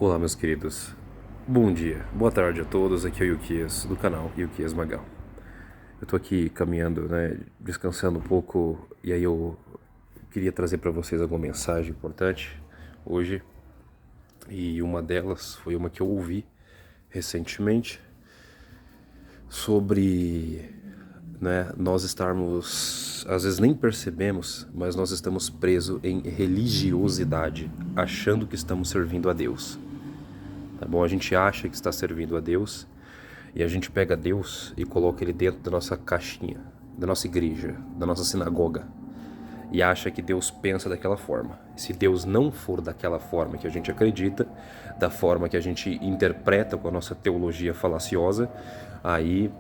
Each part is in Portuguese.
Olá, meus queridos. Bom dia, boa tarde a todos. Aqui é o Yukias, do canal Yukias Magal. Eu tô aqui caminhando, descansando um pouco, e aí eu queria trazer para vocês alguma mensagem importante hoje. E uma delas foi uma que eu ouvi recentemente sobre, nós estarmos, às vezes nem percebemos, mas nós estamos presos em religiosidade, achando que estamos servindo a Deus. Tá bom? A gente acha que está servindo a Deus e a gente pega Deus e coloca ele dentro da nossa caixinha, da nossa igreja, da nossa sinagoga, e acha que Deus pensa daquela forma. Se Deus não for daquela forma que a gente acredita, da forma que a gente interpreta com a nossa teologia falaciosa, aí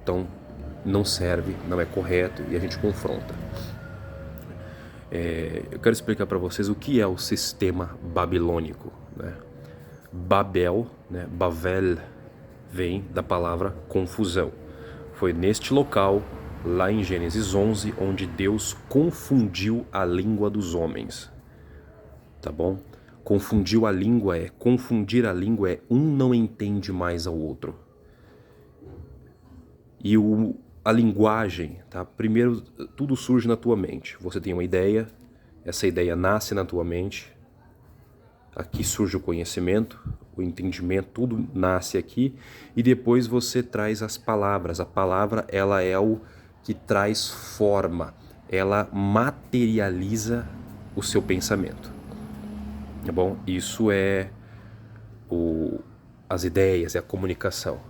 então não serve, não é correto, e a gente confronta. Eu quero explicar para vocês o que é o sistema babilônico, né? Babel, Bavel, vem da palavra confusão. Foi neste local, lá em Gênesis 11, onde Deus confundiu a língua dos homens. Tá bom? Confundir a língua é um não entende mais ao outro. E a linguagem, tá? Primeiro, tudo surge na tua mente. Você tem uma ideia, essa ideia nasce na tua mente. Aqui surge o conhecimento, o entendimento, tudo nasce aqui, e depois você traz as palavras. A palavra, ela é o que traz forma, ela materializa o seu pensamento. Tá bom? Isso é as ideias, é a comunicação.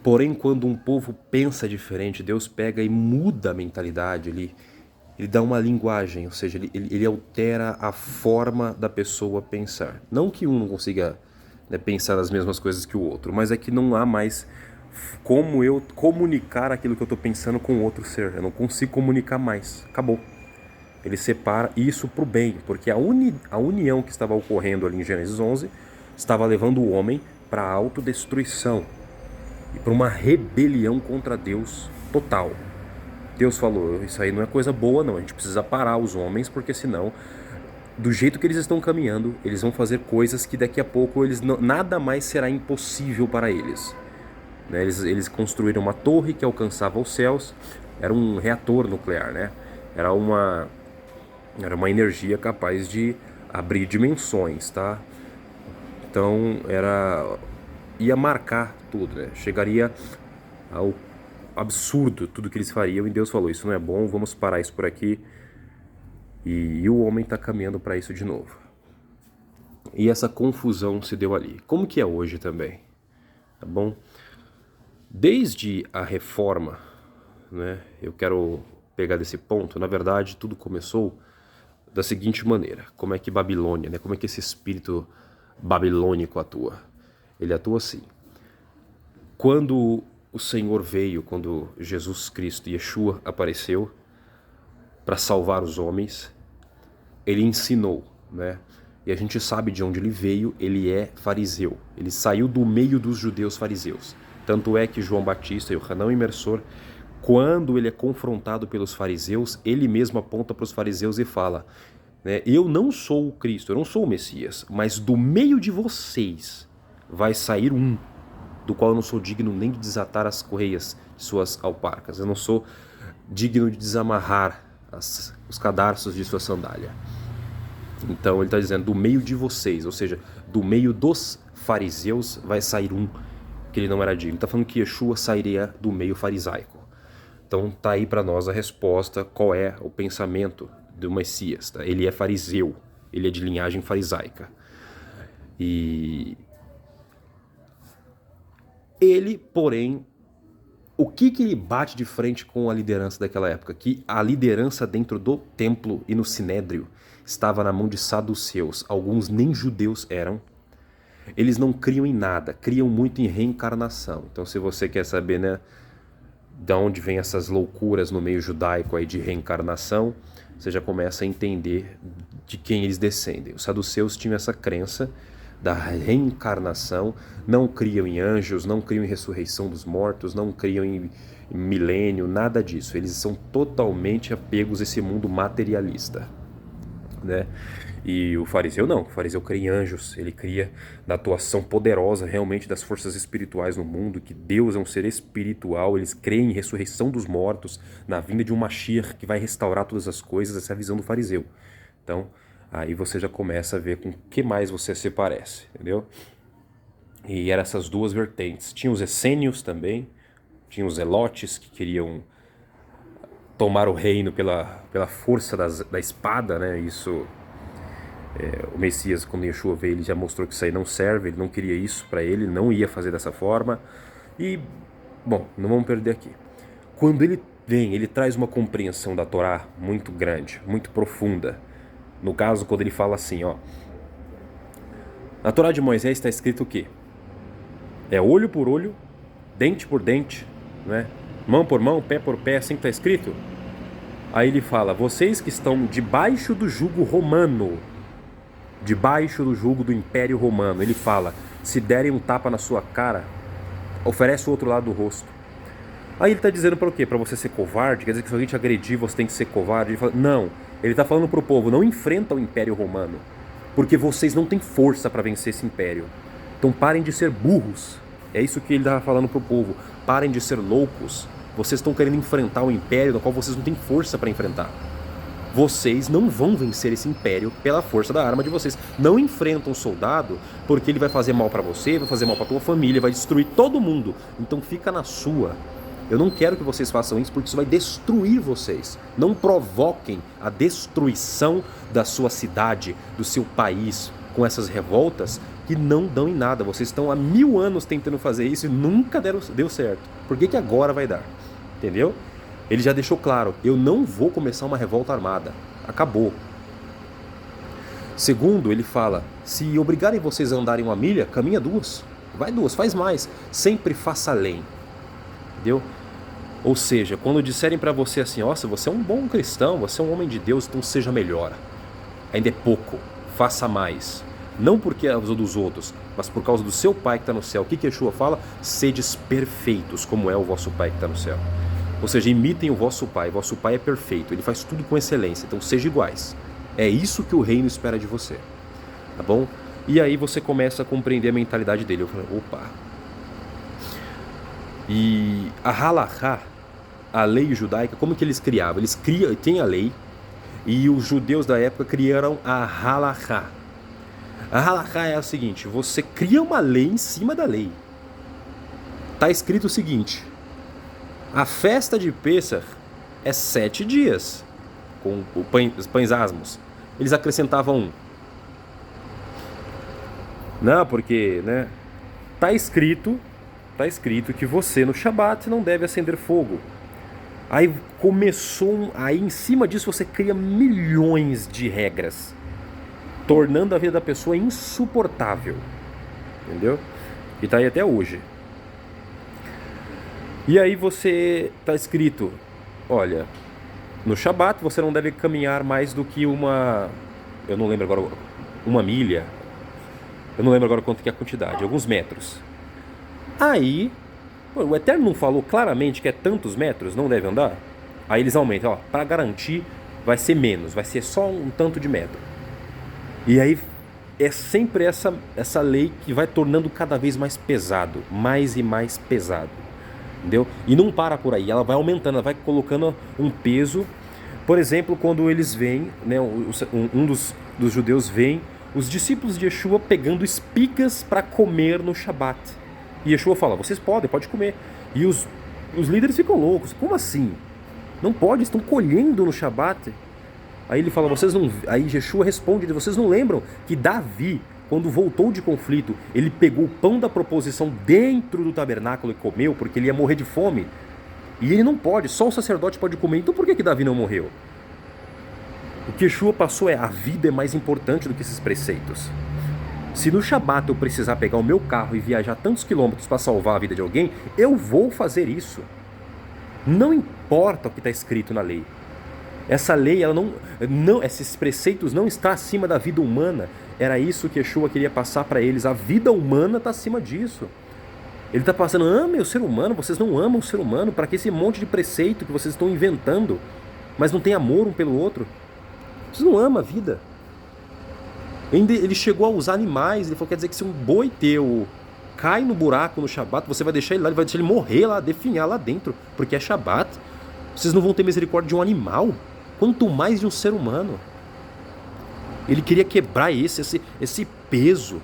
Porém, quando um povo pensa diferente, Deus pega e muda a mentalidade, ele dá uma linguagem, ou seja, ele altera a forma da pessoa pensar. Não que um não consiga pensar as mesmas coisas que o outro, mas é que não há mais como eu comunicar aquilo que eu estou pensando com outro ser. Eu não consigo comunicar mais. Acabou. Ele separa isso para o bem, porque a união que estava ocorrendo ali em Gênesis 11 estava levando o homem para a autodestruição e para uma rebelião contra Deus total. Deus falou, isso aí não é coisa boa não, a gente precisa parar os homens, porque senão, do jeito que eles estão caminhando, eles vão fazer coisas que daqui a pouco nada mais será impossível para eles. Eles construíram uma torre que alcançava os céus, era um reator nuclear, Era uma energia capaz de abrir dimensões, tá? Então, ia marcar tudo, Chegaria ao absurdo tudo que eles fariam, e Deus falou, isso não é bom, vamos parar isso por aqui. E o homem está caminhando para isso de novo. E essa confusão se deu ali. Como que é hoje também? Tá bom? Desde a reforma, eu quero pegar desse ponto, na verdade tudo começou da seguinte maneira. Como é que Babilônia, como é que esse espírito babilônico atua? Ele atua assim. Quando o Senhor veio, quando Jesus Cristo, Yeshua, apareceu para salvar os homens, ele ensinou, E a gente sabe de onde ele veio, ele é fariseu. Ele saiu do meio dos judeus fariseus. Tanto é que João Batista e o Hanão Imersor, quando ele é confrontado pelos fariseus, ele mesmo aponta para os fariseus e fala, eu não sou o Cristo, eu não sou o Messias, mas do meio de vocês vai sair um, do qual eu não sou digno nem de desatar as correias de suas alparcas. Eu não sou digno de desamarrar os cadarços de sua sandália. Então ele está dizendo, do meio de vocês, ou seja, do meio dos fariseus vai sair um que ele não era digno. Ele está falando que Yeshua sairia do meio farisaico. Então está aí para nós a resposta, qual é o pensamento do Messias. Tá? Ele é fariseu, ele é de linhagem farisaica. E ele, porém, o que ele bate de frente com a liderança daquela época? Que a liderança dentro do templo e no sinédrio estava na mão de saduceus. Alguns nem judeus eram. Eles não criam em nada, criam muito em reencarnação. Então, se você quer saber, de onde vem essas loucuras no meio judaico aí de reencarnação, você já começa a entender de quem eles descendem. Os saduceus tinham essa crença da reencarnação, não criam em anjos, não criam em ressurreição dos mortos, não criam em milênio, nada disso. Eles são totalmente apegos a esse mundo materialista, E o fariseu não, o fariseu crê em anjos, ele cria na atuação poderosa realmente das forças espirituais no mundo, que Deus é um ser espiritual, eles creem em ressurreição dos mortos, na vinda de um Mashiach que vai restaurar todas as coisas, essa é a visão do fariseu. Então, aí você já começa a ver com o que mais você se parece, entendeu? E eram essas duas vertentes. Tinha os essênios também, tinha os zelotes que queriam tomar o reino pela força da espada, né? Isso... o Messias, quando Yeshua veio, ele já mostrou que isso aí não serve, ele não queria isso para ele, não ia fazer dessa forma. E, bom, não vamos perder aqui. Quando ele vem, ele traz uma compreensão da Torá muito grande, muito profunda. No caso, quando ele fala assim, ó, na Torá de Moisés está escrito o quê? É olho por olho, dente por dente, né? Mão por mão, pé por pé, assim que está escrito. Aí ele fala, vocês que estão debaixo do jugo romano, debaixo do jugo do Império Romano, ele fala, se derem um tapa na sua cara, oferece o outro lado do rosto. Aí ele está dizendo para o quê? Para você ser covarde? Quer dizer que se alguém te agredir, você tem que ser covarde? Ele fala, não, ele está falando para o povo, não enfrenta o Império Romano, porque vocês não têm força para vencer esse império. Então parem de ser burros. É isso que ele estava falando para o povo. Parem de ser loucos. Vocês estão querendo enfrentar um império no qual vocês não têm força para enfrentar. Vocês não vão vencer esse império pela força da arma de vocês. Não enfrentam um soldado porque ele vai fazer mal para você, vai fazer mal para tua família, vai destruir todo mundo. Então fica na sua. Eu não quero que vocês façam isso porque isso vai destruir vocês. Não provoquem a destruição da sua cidade, do seu país, com essas revoltas que não dão em nada. Vocês estão há 1000 anos tentando fazer isso e nunca deu certo. Por que agora vai dar? Entendeu? Ele já deixou claro, eu não vou começar uma revolta armada. Acabou. Segundo, ele fala, se obrigarem vocês a andarem 1 milha, caminha 2. Vai 2, faz mais. Sempre faça além. Entendeu? Ou seja, quando disserem para você assim, nossa, você é um bom cristão, você é um homem de Deus, então seja melhor. Ainda é pouco, faça mais. Não porque é causa dos outros, mas por causa do seu Pai que está no céu. O que Yeshua fala? Sedes perfeitos, como é o vosso Pai que está no céu. Ou seja, imitem o vosso Pai é perfeito, ele faz tudo com excelência, então sejam iguais. É isso que o reino espera de você, tá bom? E aí você começa a compreender a mentalidade dele. Eu falei, opa. E a halachá, a lei judaica, como que eles criavam? Eles tem a lei, e os judeus da época criaram a halachá. A halachá é a seguinte, você cria uma lei em cima da lei. Tá escrito o seguinte, a festa de Pêssar é 7 dias, com os pães asmos. Eles acrescentavam 1. Não, porque, né, tá escrito que você no Shabat não deve acender fogo. Aí começou, aí em cima disso você cria milhões de regras, tornando a vida da pessoa insuportável, entendeu? E tá aí até hoje. E aí você tá escrito, olha, no Shabat você não deve caminhar mais do que eu não lembro agora, 1 milha, eu não lembro agora quanto que é a quantidade, alguns metros. Aí, o Eterno não falou claramente que é tantos metros, não deve andar? Aí eles aumentam, ó, para garantir vai ser menos, vai ser só um tanto de metro. E aí é sempre essa lei que vai tornando cada vez mais pesado, mais e mais pesado, entendeu? E não para por aí, ela vai aumentando, ela vai colocando um peso. Por exemplo, quando eles vêm, né, um dos judeus vem, os discípulos de Yeshua pegando espigas para comer no Shabat. E Yeshua fala, vocês pode comer. E os líderes ficam loucos, como assim? Não pode, estão colhendo no Shabat. Aí ele fala, aí Yeshua responde, vocês não lembram que Davi, quando voltou de conflito, ele pegou o pão da proposição dentro do tabernáculo e comeu, porque ele ia morrer de fome? E ele não pode, só o sacerdote pode comer. Então por que Davi não morreu? O que Yeshua passou a vida é mais importante do que esses preceitos. Se no Shabat eu precisar pegar o meu carro e viajar tantos quilômetros para salvar a vida de alguém, eu vou fazer isso. Não importa o que está escrito na lei. Essa lei, ela não, esses preceitos não estão acima da vida humana. Era isso que Yeshua queria passar para eles. A vida humana está acima disso. Ele está passando, amem o ser humano, vocês não amam o ser humano. Para que esse monte de preceito que vocês estão inventando, mas não tem amor um pelo outro? Vocês não amam a vida. Ele chegou a usar animais, ele falou, quer dizer que se um boi teu cai no buraco no Shabat, você vai deixar ele lá, vai deixar ele morrer lá, definhar lá dentro, porque é Shabat. Vocês não vão ter misericórdia de um animal, quanto mais de um ser humano. Ele queria quebrar esse peso.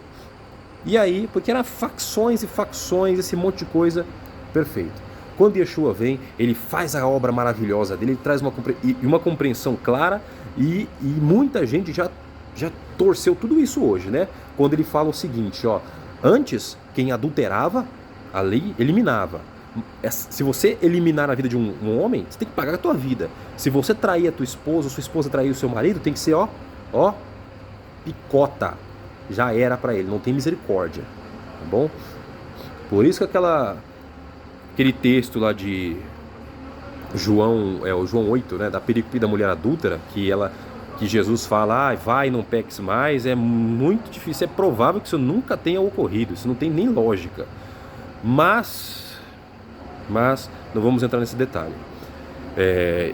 E aí, porque eram facções e facções, esse monte de coisa, perfeito. Quando Yeshua vem, ele faz a obra maravilhosa dele, ele traz uma compreensão clara e muita gente já torceu tudo isso hoje, né? Quando ele fala o seguinte, ó, antes, quem adulterava, a lei eliminava. Se você eliminar a vida de um homem, você tem que pagar a tua vida. Se você trair a tua esposa, ou sua esposa trair o seu marido, tem que ser, ó, picota. Já era pra ele, não tem misericórdia, tá bom? Por isso que aquele texto lá de João, o João 8, né, da perícope da mulher adúltera, que Jesus fala, vai, não peques mais, é muito difícil, é provável que isso nunca tenha ocorrido, isso não tem nem lógica. Mas não vamos entrar nesse detalhe.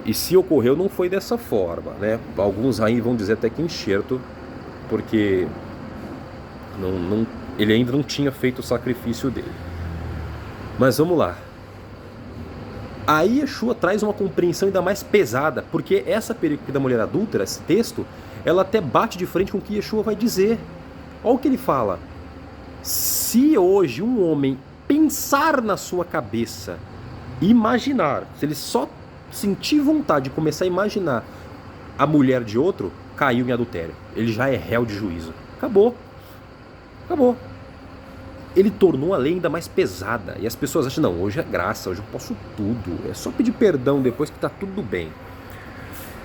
E se ocorreu, não foi dessa forma, né? Alguns aí vão dizer até que enxerto, porque ele ainda não tinha feito o sacrifício dele. Mas vamos lá. Aí Yeshua traz uma compreensão ainda mais pesada, porque essa perícope da mulher adúltera, esse texto, ela até bate de frente com o que Yeshua vai dizer. Olha o que ele fala. Se hoje um homem pensar na sua cabeça, imaginar, se ele só sentir vontade de começar a imaginar a mulher de outro, caiu em adultério. Ele já é réu de juízo. Acabou. Ele tornou a lei ainda mais pesada. E as pessoas acham, não, hoje é graça, hoje eu posso tudo. É só pedir perdão depois que tá tudo bem.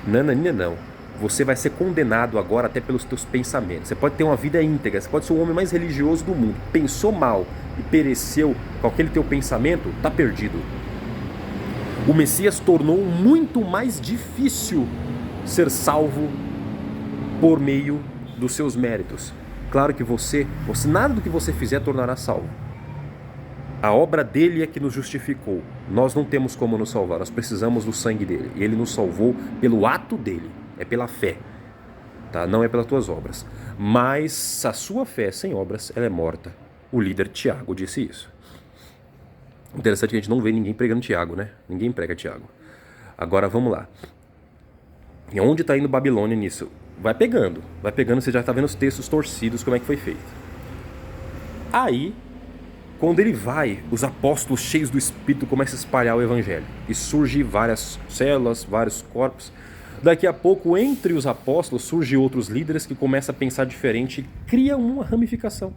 Não. Você vai ser condenado agora até pelos teus pensamentos. Você pode ter uma vida íntegra, você pode ser o homem mais religioso do mundo. Pensou mal e pereceu com aquele teu pensamento, tá perdido. O Messias tornou muito mais difícil ser salvo por meio dos seus méritos. Claro que você nada do que você fizer tornará salvo. A obra dele é que nos justificou. Nós não temos como nos salvar, nós precisamos do sangue dele. E ele nos salvou pelo ato dele, é pela fé, tá? Não é pelas tuas obras. Mas a sua fé sem obras, ela é morta. O líder Tiago disse isso. Interessante que a gente não vê ninguém pregando Tiago, né? Ninguém prega Tiago. Agora vamos lá. E onde está indo Babilônia nisso? Vai pegando, você já está vendo os textos torcidos, como é que foi feito. Aí, quando ele vai, os apóstolos cheios do Espírito começam a espalhar o Evangelho. E surgem várias células, vários corpos. Daqui a pouco, entre os apóstolos, surgem outros líderes que começam a pensar diferente e criam uma ramificação.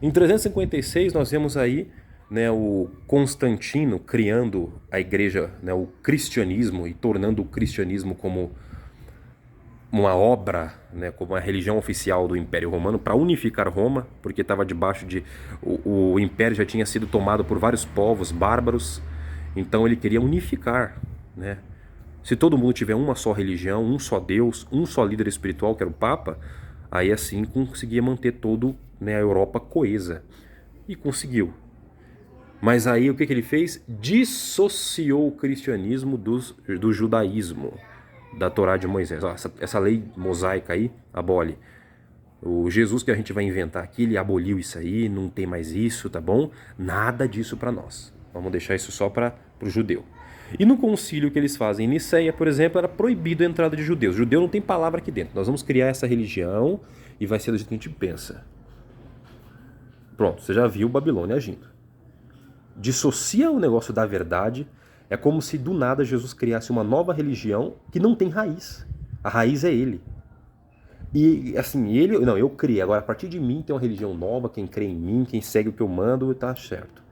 Em 356, nós vemos aí, né, o Constantino criando a igreja, né, o cristianismo, e tornando o cristianismo como uma obra, né, como a religião oficial do Império Romano, para unificar Roma, porque estava debaixo de... O Império já tinha sido tomado por vários povos bárbaros, então ele queria unificar, né? Se todo mundo tiver uma só religião, um só Deus, um só líder espiritual, que era o Papa, aí assim conseguia manter toda, né, a Europa coesa. E conseguiu. Mas aí o que ele fez? Dissociou o cristianismo do judaísmo, da Torá de Moisés. Essa lei mosaica aí, abole. O Jesus que a gente vai inventar aqui, ele aboliu isso aí, não tem mais isso, tá bom? Nada disso para nós. Vamos deixar isso só para o judeu. E no concílio que eles fazem em Niceia, por exemplo, era proibido a entrada de judeus. Judeu não tem palavra aqui dentro. Nós vamos criar essa religião e vai ser do jeito que a gente pensa. Pronto, você já viu Babilônia agindo. Dissocia o negócio da verdade. É como se do nada Jesus criasse uma nova religião que não tem raiz. A raiz é ele. E assim, eu criei. Agora a partir de mim tem uma religião nova, quem crê em mim, quem segue o que eu mando, tá certo.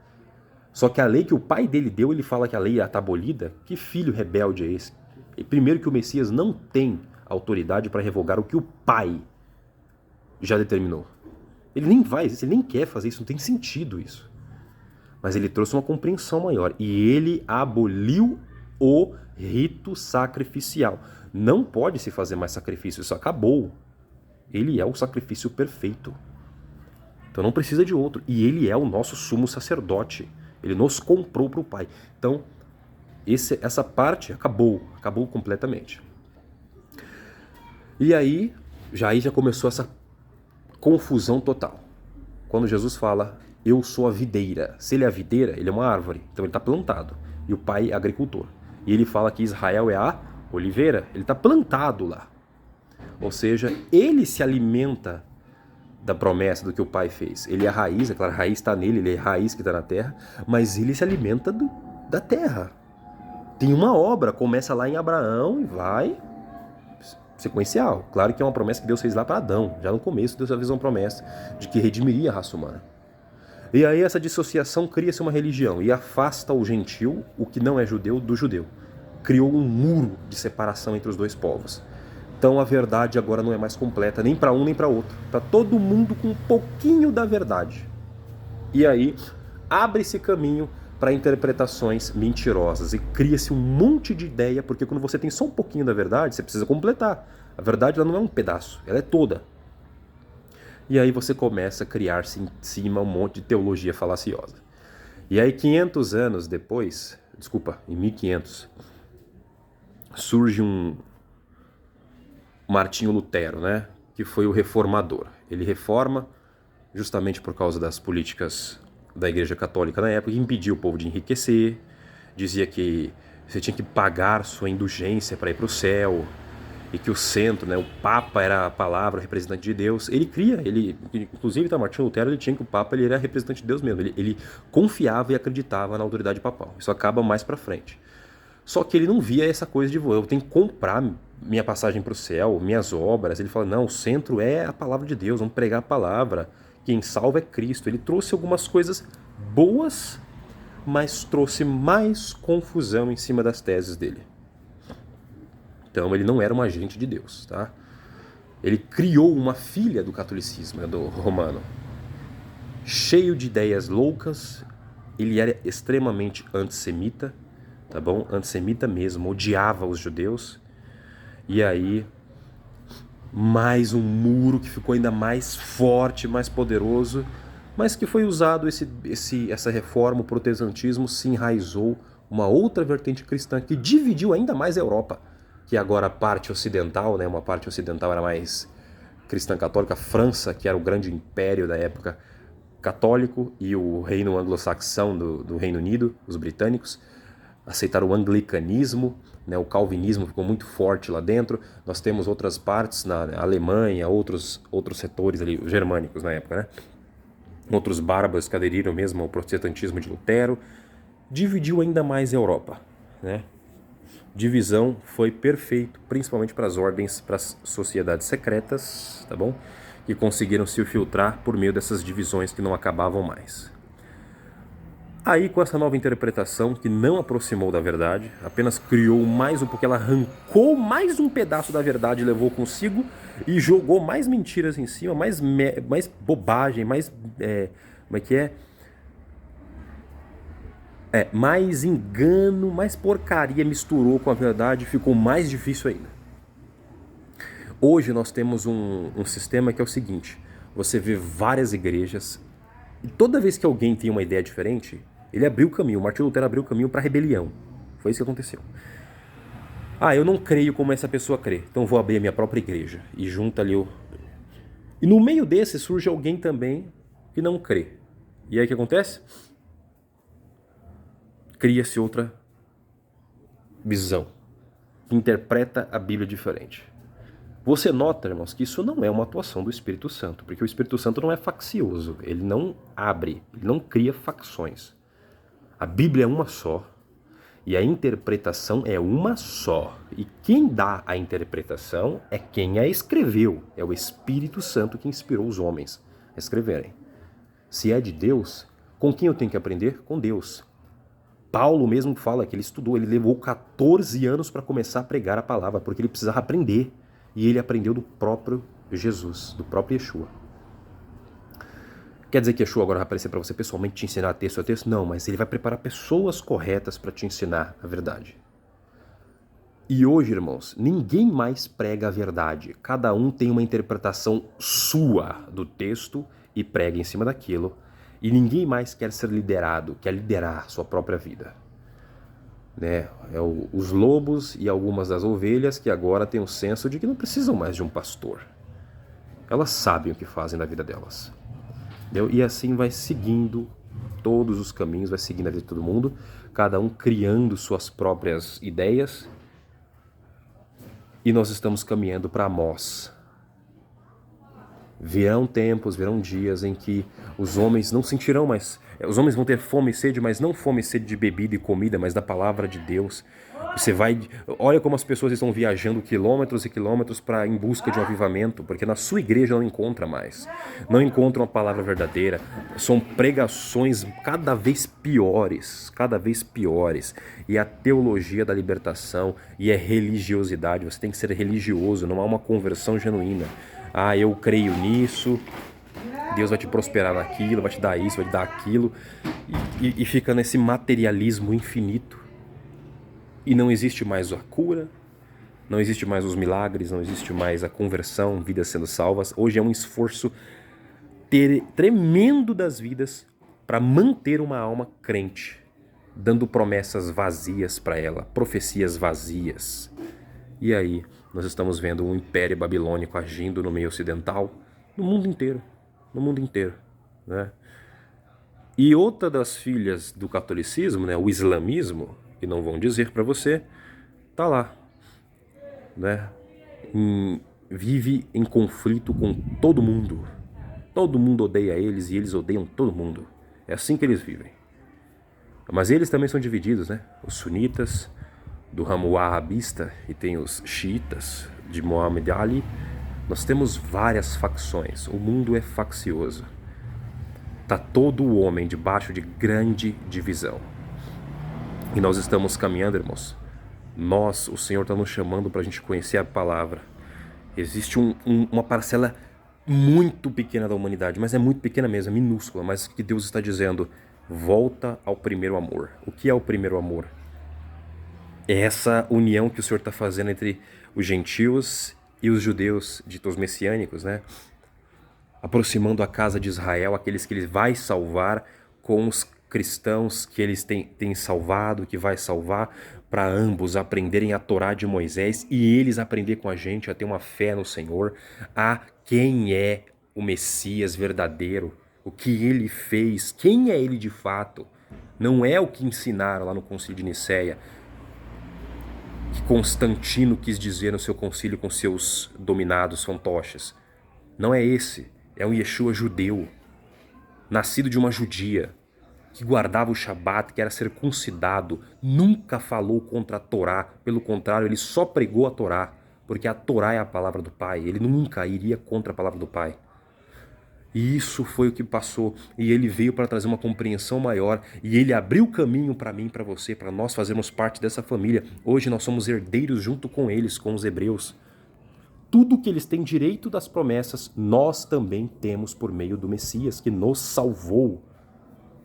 Só que a lei que o pai dele deu, ele fala que a lei está abolida. Que filho rebelde é esse? E primeiro que o Messias não tem autoridade para revogar o que o pai já determinou. Ele nem vai, ele nem quer fazer isso, não tem sentido isso. Mas ele trouxe uma compreensão maior. E ele aboliu o rito sacrificial. Não pode se fazer mais sacrifício, isso acabou. Ele é o sacrifício perfeito. Então não precisa de outro. E ele é o nosso sumo sacerdote. Ele nos comprou para o Pai. Então, essa parte acabou completamente. E aí já começou essa confusão total. Quando Jesus fala, eu sou a videira. Se ele é a videira, ele é uma árvore. Então ele está plantado. E o pai é agricultor. E ele fala que Israel é a oliveira. Ele está plantado lá. Ou seja, ele se alimenta da promessa do que o pai fez. Ele é a raiz, é claro, a raiz está nele, ele é a raiz que está na terra, mas ele se alimenta da terra. Tem uma obra, começa lá em Abraão e vai sequencial. Claro que é uma promessa que Deus fez lá para Adão. Já no começo Deus fez uma promessa de que redimiria a raça humana. E aí essa dissociação cria-se uma religião e afasta o gentil, o que não é judeu, do judeu. Criou um muro de separação entre os dois povos. Então a verdade agora não é mais completa nem para um nem para outro. Para todo mundo com um pouquinho da verdade. E aí abre-se caminho para interpretações mentirosas e cria-se um monte de ideia, porque quando você tem só um pouquinho da verdade, você precisa completar. A verdade ela não é um pedaço, ela é toda. E aí você começa a criar-se em cima um monte de teologia falaciosa. E aí 500 anos depois, em 1500, surge um Martinho Lutero, né, que foi o reformador. Ele reforma justamente por causa das políticas da Igreja Católica na época, que impedia o povo de enriquecer, dizia que você tinha que pagar sua indulgência para ir para o céu, e que o centro, né, o Papa era a palavra, o representante de Deus. Inclusive, Martinho Lutero, ele tinha que o Papa ele era representante de Deus mesmo. Ele confiava e acreditava na autoridade papal. Isso acaba mais para frente. Só que ele não via essa coisa de eu tenho que comprar minha passagem para o céu, minhas obras. Ele fala, não, o centro é a palavra de Deus, vamos pregar a palavra. Quem salva é Cristo. Ele trouxe algumas coisas boas, mas trouxe mais confusão em cima das teses dele. Então ele não era um agente de Deus, tá? Ele criou uma filha do catolicismo, né, do romano, cheio de ideias loucas. Ele era extremamente antissemita, tá bom? Antissemita mesmo, odiava os judeus. E aí, mais um muro que ficou ainda mais forte, mais poderoso, mas que foi usado essa reforma, o protestantismo se enraizou uma outra vertente cristã que dividiu ainda mais a Europa, que agora a parte ocidental, né, uma parte ocidental era mais cristã católica, a França, que era o grande império da época, católico, e o reino anglo-saxão do Reino Unido, os britânicos, aceitaram o anglicanismo, né, o calvinismo ficou muito forte lá dentro. Nós temos outras partes na Alemanha, outros setores ali, germânicos na época, né? Outros bárbaros que aderiram mesmo ao protestantismo de Lutero. Dividiu ainda mais a Europa, né? Divisão foi perfeito, principalmente para as ordens, para as sociedades secretas, tá bom? Que conseguiram se infiltrar por meio dessas divisões que não acabavam mais. Aí, com essa nova interpretação, que não aproximou da verdade, apenas criou mais porque ela arrancou mais um pedaço da verdade, levou consigo e jogou mais mentiras em cima, mais bobagem, mais... como é que é? Mais engano, mais porcaria misturou com a verdade, ficou mais difícil ainda. Hoje nós temos um sistema que é o seguinte, você vê várias igrejas, e toda vez que alguém tem uma ideia diferente, ele abriu o caminho, o Martinho Lutero abriu o caminho para a rebelião. Foi isso que aconteceu. Eu não creio como essa pessoa crê, então vou abrir a minha própria igreja. E junta ali E no meio desse surge alguém também que não crê. E aí o que acontece? Cria-se outra visão, que interpreta a Bíblia diferente. Você nota, irmãos, que isso não é uma atuação do Espírito Santo, porque o Espírito Santo não é faccioso, ele não abre, ele não cria facções. A Bíblia é uma só, e a interpretação é uma só. E quem dá a interpretação é quem a escreveu, é o Espírito Santo que inspirou os homens a escreverem. Se é de Deus, com quem eu tenho que aprender? Com Deus. Paulo mesmo fala que ele estudou, ele levou 14 anos para começar a pregar a palavra, porque ele precisava aprender. E ele aprendeu do próprio Jesus, do próprio Yeshua. Quer dizer que Yeshua agora vai aparecer para você pessoalmente, te ensinar texto a texto? Não, mas ele vai preparar pessoas corretas para te ensinar a verdade. E hoje, irmãos, ninguém mais prega a verdade. Cada um tem uma interpretação sua do texto e prega em cima daquilo. E ninguém mais quer ser liderado, quer liderar sua própria vida. Né? Os lobos e algumas das ovelhas que agora têm o senso de que não precisam mais de um pastor. Elas sabem o que fazem na vida delas. Entendeu? E assim vai seguindo todos os caminhos, vai seguindo a vida de todo mundo, cada um criando suas próprias ideias. E nós estamos caminhando para Amós. Virão tempos, virão dias em que os homens não sentirão mais. Os homens vão ter fome e sede, mas não fome e sede de bebida e comida, mas da palavra de Deus. Você vai, olha como as pessoas estão viajando quilômetros e quilômetros em busca de um avivamento, porque na sua igreja não encontra mais. Não encontram a palavra verdadeira. São pregações cada vez piores, cada vez piores. E a teologia da libertação e a religiosidade. Você tem que ser religioso, não há uma conversão genuína. Ah, eu creio nisso, Deus vai te prosperar naquilo, vai te dar isso, vai te dar aquilo, e fica nesse materialismo infinito. E não existe mais a cura, não existe mais os milagres, não existe mais a conversão, vidas sendo salvas. Hoje é um esforço tremendo das vidas para manter uma alma crente, dando promessas vazias para ela, profecias vazias. E aí, nós estamos vendo um império babilônico agindo no meio ocidental, no mundo inteiro, né? E outra das filhas do catolicismo, né, o islamismo, que não vão dizer para você, tá lá, né? Vive em conflito com todo mundo. Todo mundo odeia eles e eles odeiam todo mundo. É assim que eles vivem. Mas eles também são divididos, né? Os sunitas do ramo wahhabista e tem os xiitas de Muhammad Ali. Nós temos várias facções. O mundo é faccioso. Tá todo o homem debaixo de grande divisão. E nós estamos caminhando, irmãos. O Senhor está nos chamando para a gente conhecer a palavra. Existe uma parcela muito pequena da humanidade, mas é muito pequena mesmo, é minúscula, mas que Deus está dizendo: volta ao primeiro amor. O que é o primeiro amor? É essa união que o Senhor está fazendo entre os gentios e os judeus ditos messiânicos, né? Aproximando a casa de Israel, aqueles que ele vai salvar, com os cristãos que eles têm salvado, que vai salvar, para ambos aprenderem a Torá de Moisés e eles aprender com a gente a ter uma fé no Senhor, a quem é o Messias verdadeiro, o que ele fez, quem é ele de fato. Não é o que ensinaram lá no Concílio de Nicéia, que Constantino quis dizer no seu concílio com seus dominados fantoches. Não é esse, é um Yeshua judeu, nascido de uma judia, que guardava o Shabat, que era circuncidado, nunca falou contra a Torá, pelo contrário, ele só pregou a Torá, porque a Torá é a palavra do Pai, ele nunca iria contra a palavra do Pai. E isso foi o que passou, e ele veio para trazer uma compreensão maior, e ele abriu o caminho para mim, para você, para nós fazermos parte dessa família. Hoje nós somos herdeiros junto com eles, com os hebreus. Tudo que eles têm direito das promessas, nós também temos por meio do Messias, que nos salvou,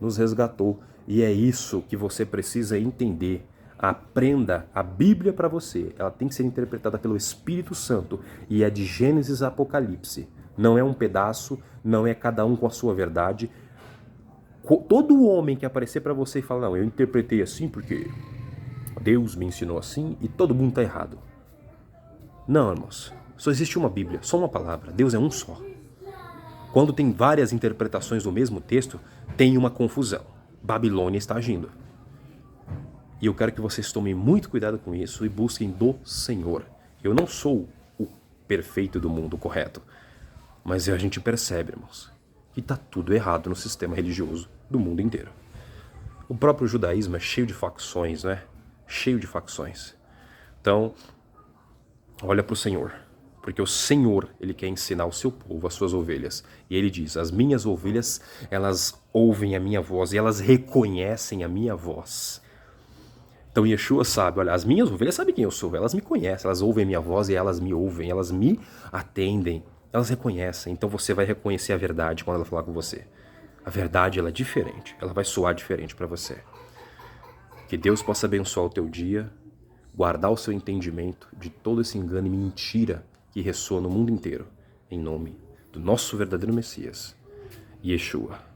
nos resgatou. E é isso que você precisa entender. Aprenda a Bíblia para você. Ela tem que ser interpretada pelo Espírito Santo, e é de Gênesis a Apocalipse. Não é um pedaço, não é cada um com a sua verdade. Todo homem que aparecer para você e falar: não, eu interpretei assim porque Deus me ensinou assim e todo mundo está errado. Não, irmãos. Só existe uma Bíblia, só uma palavra. Deus é um só. Quando tem várias interpretações do mesmo texto, tem uma confusão. Babilônia está agindo. E eu quero que vocês tomem muito cuidado com isso e busquem do Senhor. Eu não sou o perfeito do mundo, correto. Mas a gente percebe, irmãos, que está tudo errado no sistema religioso do mundo inteiro. O próprio judaísmo é cheio de facções, né? Cheio de facções. Então, olha para o Senhor. Porque o Senhor, ele quer ensinar o seu povo, as suas ovelhas. E ele diz: as minhas ovelhas, elas ouvem a minha voz e elas reconhecem a minha voz. Então Yeshua sabe, olha, as minhas ovelhas sabem quem eu sou, elas me conhecem, elas ouvem a minha voz e elas me ouvem, elas me atendem, elas reconhecem. Então você vai reconhecer a verdade quando ela falar com você. A verdade, ela é diferente, ela vai soar diferente para você. Que Deus possa abençoar o teu dia, guardar o seu entendimento de todo esse engano e mentira que ressoa no mundo inteiro, em nome do nosso verdadeiro Messias, Yeshua.